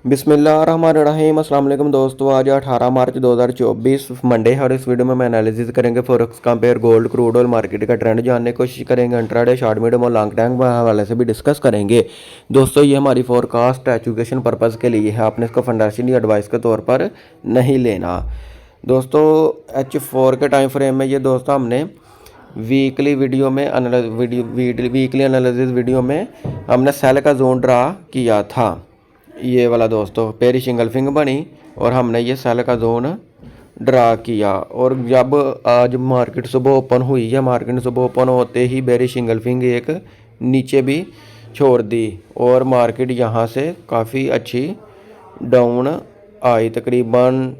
बिस्मिल्लाहिर्रहमानिर्रहीम। अस्सलाम वालेकुम दोस्तों, आज 18 मार्च 2024 मंडे है और इस वीडियो में हम एनालिसिस करेंगे forex compare gold crude oil market का ट्रेंड जानने की कोशिश करेंगे। इंट्राडे, शॉर्ट, मीडियम और लॉन्ग टर्म के हवाले से भी डिस्कस करेंगे। दोस्तों, ये हमारी फोरकास्ट एजुकेशन पर्पज़ के लिए है, आपने इसको फाइनेंशियल एडवाइस के तौर पर नहीं लेना। दोस्तों, H4 के टाइम फ्रेम में ये दोस्तों हमने वीकली एनालिसिस वीडियो में हमने सेल का जोन ड्रा किया था। ये वाला दोस्तों पेरी सिंगल फिंग बनी और हमने ये सेल का जोन ड्रा किया। और जब आज मार्केट सुबह ओपन हुई है, मार्केट सुबह ओपन होते ही बेरी सिंगल फिंग एक नीचे भी छोड़ दी और मार्केट यहाँ से काफ़ी अच्छी डाउन आई, तकरीबन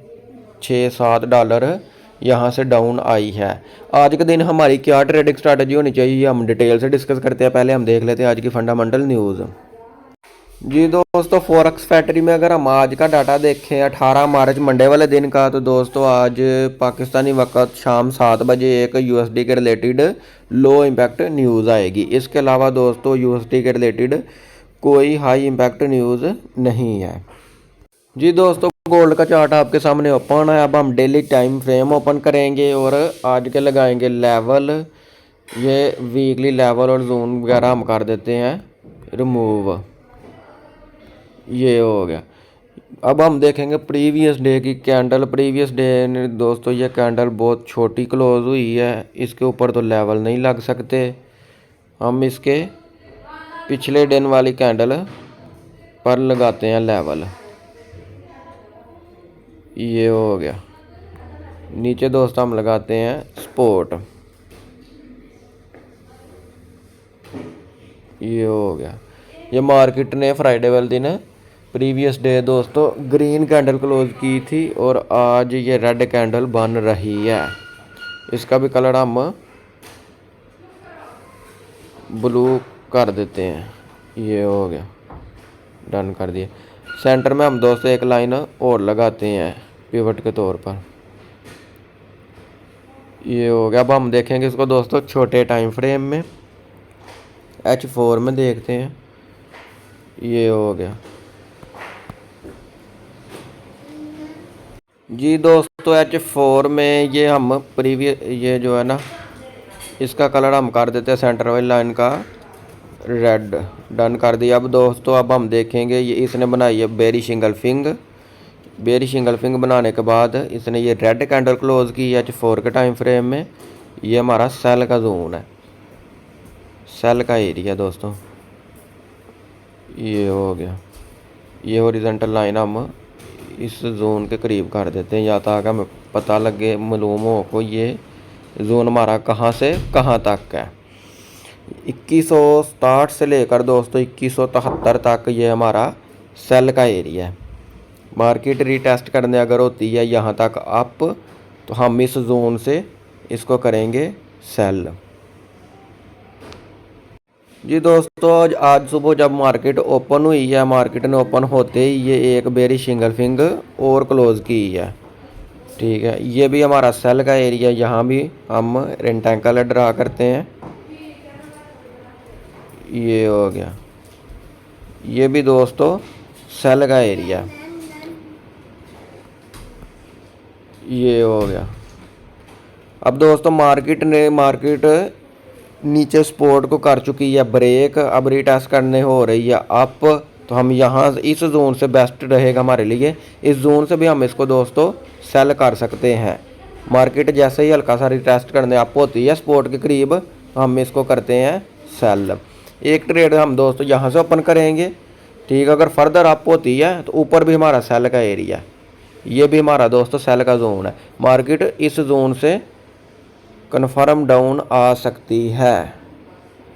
$6-7 यहाँ से डाउन आई है। आज के दिन हमारी क्या ट्रेडिंग स्ट्रैटेजी होनी चाहिए, हम डिटेल से डिस्कस करते हैं। पहले हम देख लेते हैं आज की फंडामेंटल न्यूज़। जी दोस्तों, फॉरेक्स फैक्ट्री में अगर हम आज का डाटा देखें 18 मार्च मंडे वाले दिन का, तो दोस्तों आज पाकिस्तानी वक्त शाम 7 बजे एक यूएसडी के रिलेटेड लो इम्पैक्ट न्यूज़ आएगी। इसके अलावा दोस्तों यूएसडी के रिलेटेड कोई हाई इम्पैक्ट न्यूज़ नहीं है। जी दोस्तों, गोल्ड का चार्ट आपके सामने ओपन है। अब हम डेली टाइम फ्रेम ओपन करेंगे और आज के लगाएंगे लेवल। ये वीकली लेवल और जोन वगैरह हम कर देते हैं रिमूव। ये हो गया। अब हम देखेंगे प्रीवियस डे की कैंडल। प्रीवियस डे दोस्तों ये कैंडल बहुत छोटी क्लोज हुई है, इसके ऊपर तो लेवल नहीं लग सकते। हम इसके पिछले दिन वाली कैंडल पर लगाते हैं लेवल। ये हो गया। नीचे दोस्तों हम लगाते हैं सपोर्ट। ये हो गया। ये मार्केट ने फ्राइडे वाले दिन प्रीवियस डे दोस्तों ग्रीन कैंडल क्लोज की थी और आज ये रेड कैंडल बन रही है। इसका भी कलर हम ब्लू कर देते हैं। ये हो गया, डन कर दिया। सेंटर में हम दोस्तों एक लाइन और लगाते हैं पिवट के तौर पर। ये हो गया। अब हम देखेंगे इसको दोस्तों छोटे टाइम फ्रेम में, H4 में देखते हैं। ये हो गया। जी दोस्तों, H4 में ये हम प्रीवियस ये जो है ना, इसका कलर हम कर देते हैं सेंटर वाली लाइन का रेड। डन कर दिया। अब दोस्तों अब हम देखेंगे ये इसने बनाई है बेरी सिंगल फिंग। बेरी सिंगल फिंग बनाने के बाद इसने ये रेड कैंडल क्लोज की H4 के टाइम फ्रेम में। ये हमारा सेल का जोन है, सेल का एरिया दोस्तों। ये हो गया। ये हॉरिजॉन्टल लाइन हम इस जोन के करीब कर देते हैं, या ताकि हमें पता लगे, मालूम हो को ये जोन हमारा कहाँ से कहाँ तक है। 2160 से लेकर दोस्तों 2173 तक ये हमारा सेल का एरिया है। मार्केट रीटेस्ट करने अगर होती है यहाँ तक अप, तो हम इस जोन से इसको करेंगे सेल। जी दोस्तों, आज सुबह जब मार्केट ओपन हुई है, मार्केट ने ओपन होते ही ये एक बेरी सिंगल फिंग और क्लोज की है। ठीक है, ये भी हमारा सेल का एरिया। यहाँ भी हम रेक्टेंगल ड्रा करते हैं। ये हो गया। ये भी दोस्तों सेल का एरिया। ये हो गया। अब दोस्तों मार्केट नीचे सपोर्ट को कर चुकी है ब्रेक, अब रीटेस्ट करने हो रही है अप। तो हम यहाँ इस जोन से बेस्ट रहेगा हमारे लिए। इस जोन से भी हम इसको दोस्तों सेल कर सकते हैं। मार्केट जैसे ही हल्का सा रीटेस्ट करने अप होती है सपोर्ट के करीब, हम इसको करते हैं सेल। एक ट्रेड हम दोस्तों यहाँ से ओपन करेंगे। ठीक, अगर फर्दर अप होती है तो ऊपर भी हमारा सेल का एरिया, ये भी हमारा दोस्तों सेल का जोन है। मार्केट इस जोन से कन्फर्म डाउन आ सकती है।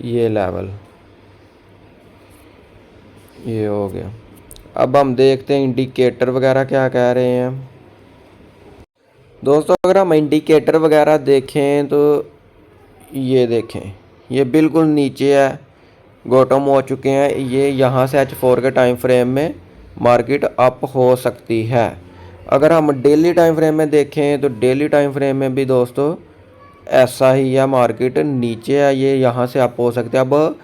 ये लेवल, ये हो गया। अब हम देखते हैं इंडिकेटर वगैरह क्या कह रहे हैं। दोस्तों अगर हम इंडिकेटर वगैरह देखें तो ये देखें, ये बिल्कुल नीचे है, बॉटम हो चुके हैं। ये यहाँ से H4 के टाइम फ्रेम में मार्केट अप हो सकती है। अगर हम डेली टाइम फ्रेम में देखें तो डेली टाइम फ्रेम में भी दोस्तों ऐसा ही है, मार्केट नीचे है, ये यहाँ से अप हो सकते हैं। अब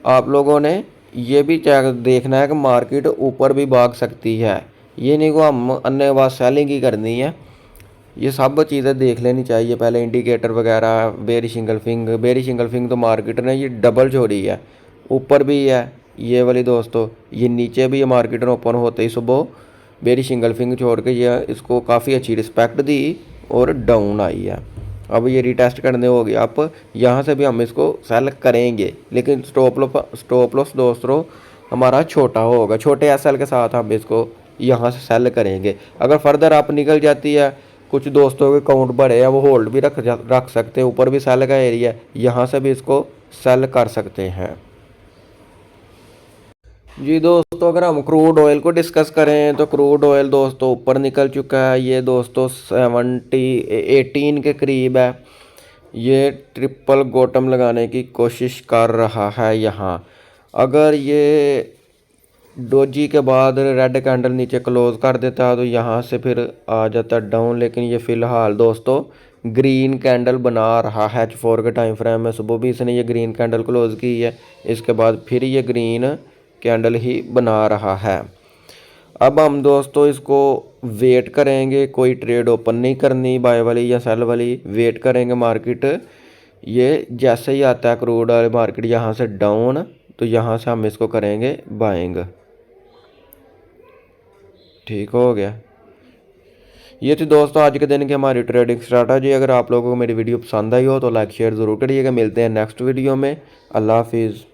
आप लोगों ने ये भी चेक देखना है कि मार्केट ऊपर भी भाग सकती है, ये नहीं को हम अन्यवाद सेलिंग ही करनी है। ये सब चीज़ें देख लेनी चाहिए पहले, इंडिकेटर वगैरह। बेरी सिंगल फिंग तो मार्केट ने ये डबल छोड़ी है, ऊपर भी है ये वाली दोस्तों, ये नीचे भी है। मार्केट ने ओपन होते ही सुबह बेरी सिंगल फिंग छोड़ के ये इसको काफ़ी अच्छी रिस्पेक्ट दी और डाउन आई है। अब ये रीटेस्ट करने हो गया, अब यहाँ से भी हम इसको सेल करेंगे, लेकिन स्टॉप लॉस दोस्तों हमारा छोटा होगा। छोटे एसएल के साथ हम इसको यहाँ से सेल करेंगे। अगर फर्दर आप निकल जाती है, कुछ दोस्तों के अकाउंट बड़े हैं, वो होल्ड भी रख सकते हैं। ऊपर भी सेल का एरिया है, यहाँ से भी इसको सेल कर सकते हैं। जी दोस्तों, अगर हम क्रूड ऑयल को डिस्कस करें तो क्रूड ऑयल दोस्तों ऊपर निकल चुका है। ये दोस्तों 18 के करीब है। ये ट्रिपल बॉटम लगाने की कोशिश कर रहा है यहाँ। अगर ये डोजी के बाद रेड कैंडल नीचे क्लोज कर देता है तो यहाँ से फिर आ जाता है डाउन, लेकिन ये फ़िलहाल दोस्तों ग्रीन कैंडल बना रहा है। H4 के टाइम फ्रेम में सुबह भी इसने ये ग्रीन कैंडल क्लोज की है, इसके बाद फिर ये ग्रीन कैंडल ही बना रहा है। अब हम दोस्तों इसको वेट करेंगे, कोई ट्रेड ओपन नहीं करनी बाय वाली या सेल वाली, वेट करेंगे मार्केट। ये जैसे ही आता है क्रूड ऑयल मार्केट यहाँ से डाउन, तो यहाँ से हम इसको करेंगे बाइंग। ठीक हो गया। ये थी दोस्तों आज के दिन की हमारी ट्रेडिंग स्ट्रैटेजी। अगर आप लोगों को मेरी वीडियो पसंद आई हो तो लाइक शेयर ज़रूर करिएगा। मिलते हैं नेक्स्ट वीडियो में। अल्लाह हाफिज़।